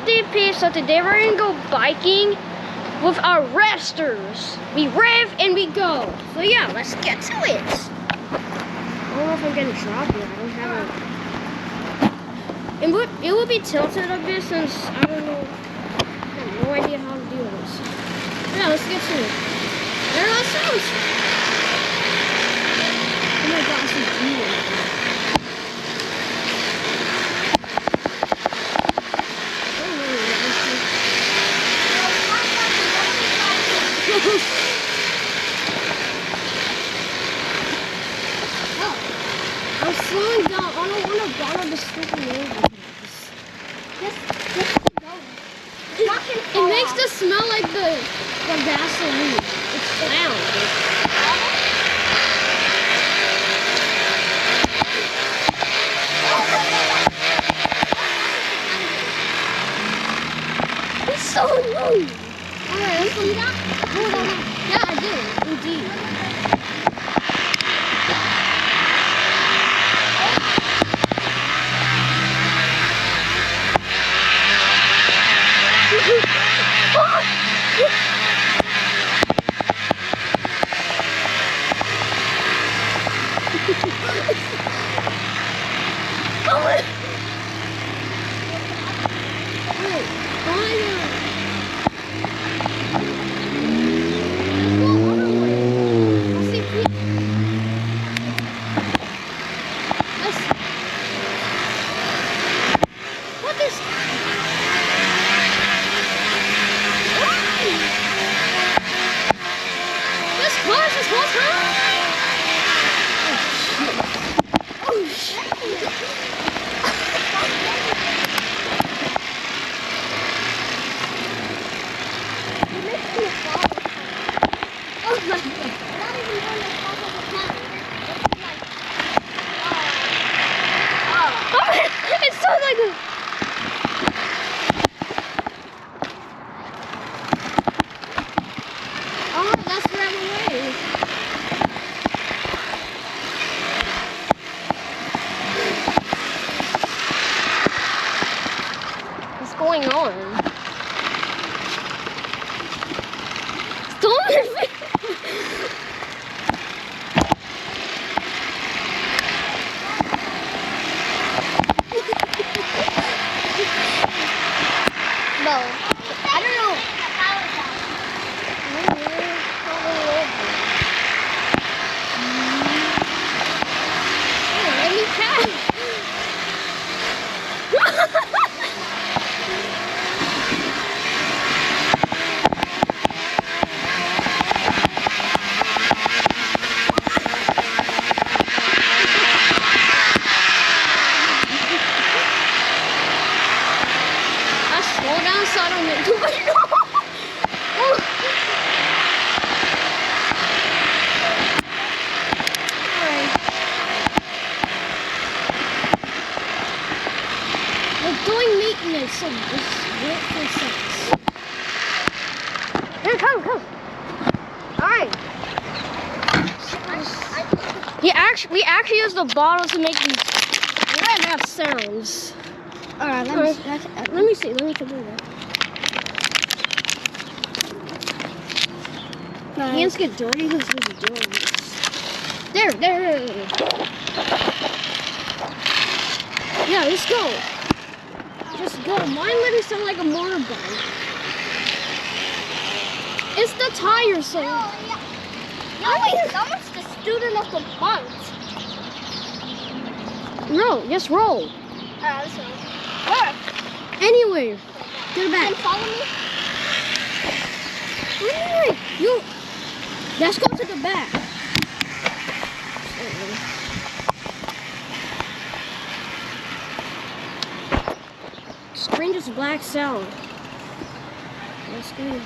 DP, so today we're gonna go biking with our resters. We rev and we go. So yeah, let's get to it. I don't know if I'm getting dropped yet. I don't have it will be tilted a bit since I don't know. I have no idea how to do this. Yeah, let's get to it. There are sounds. Oh my god, this is beautiful. I'm slowing down. I don't want to bother the stupid neighbors. Just go. It makes the smell like the gasoline. It's loud. It's so annoying. Alright, let's do that. Hold on. Yeah, I do. Indeed. Going on? Don't No, I don't know. Let me try. So I don't make too much noise. Alright. We're doing maintenance, so just wait for a second. Here, come. Alright. We actually use the bottle to make these red sounds. Alright, let me see. Let me do that. My hands get dirty because we're doing this. There. Yeah, let's go. Just go. Mine literally sound like a motorbike. It's the tire, so. Someone's the student of the month. No, just roll. Alright, let's go. Where? Anyway, to the back. Can you follow me? Wait. Let's go to the back. Screen just blacks out. Let's go.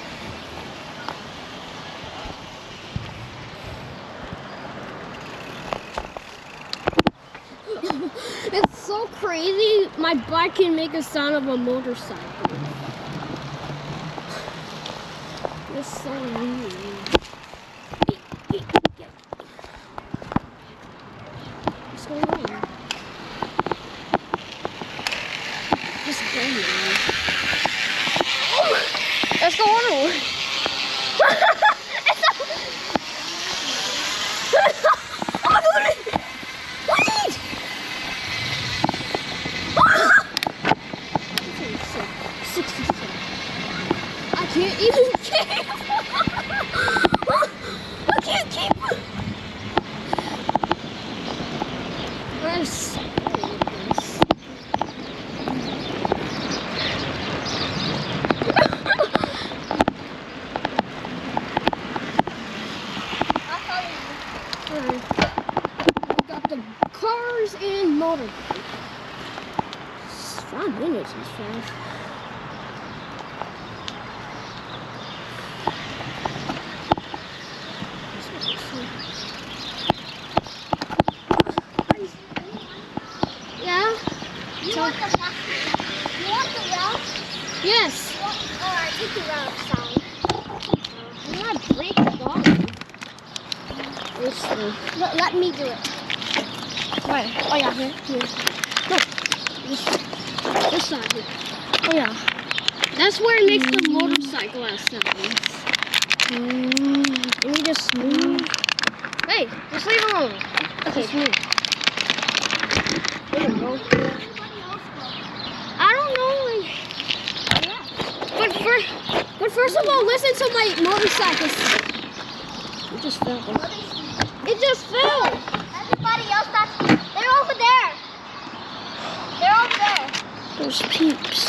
It's so crazy. My bike can make a sound of a motorcycle. It's so weird. What's going on? Just go now. Let's go on. I can't even keep. I can't keep. I'm sorry with this. Alright. We got the cars and motorbike. 5 minutes is fast. Yeah? You want the route? You want the route? Yes. Alright, take the route sound. I'm not break the bottle. Let me do it. Where? Oh yeah, here. No. This side here. Oh yeah. That's where it makes the motorcycle sounds. Let me just move. Hey, just leave it alone. Okay, just move. There we go. I don't know. But first of all, listen to my motorcycle. It just fell. It just fell. Everybody else, they're over there. They're over there. There's peeps.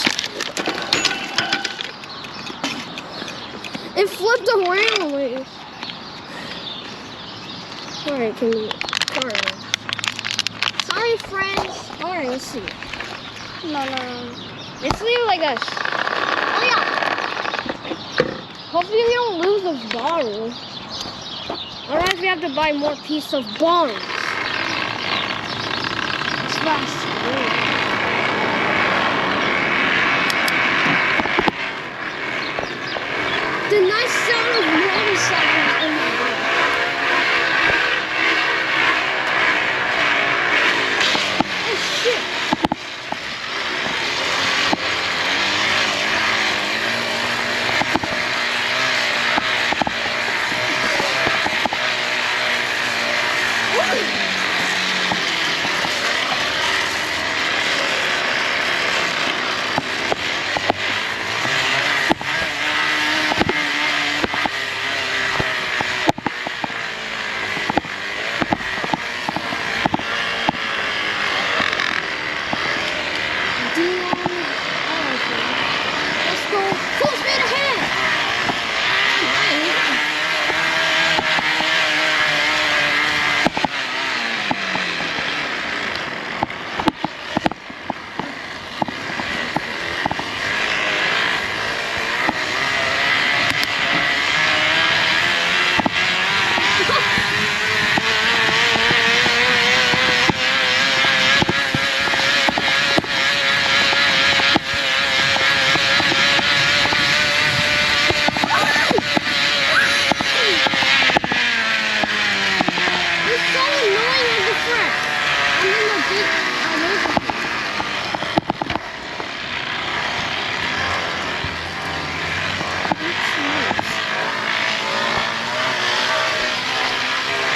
It flipped around. Alright, can we? Alright. Sorry, friends. Alright, let's see. No. Let's leave it like this. Oh yeah. Hopefully we don't lose the bottle. Otherwise we have to buy more pieces of bombs. It's fast.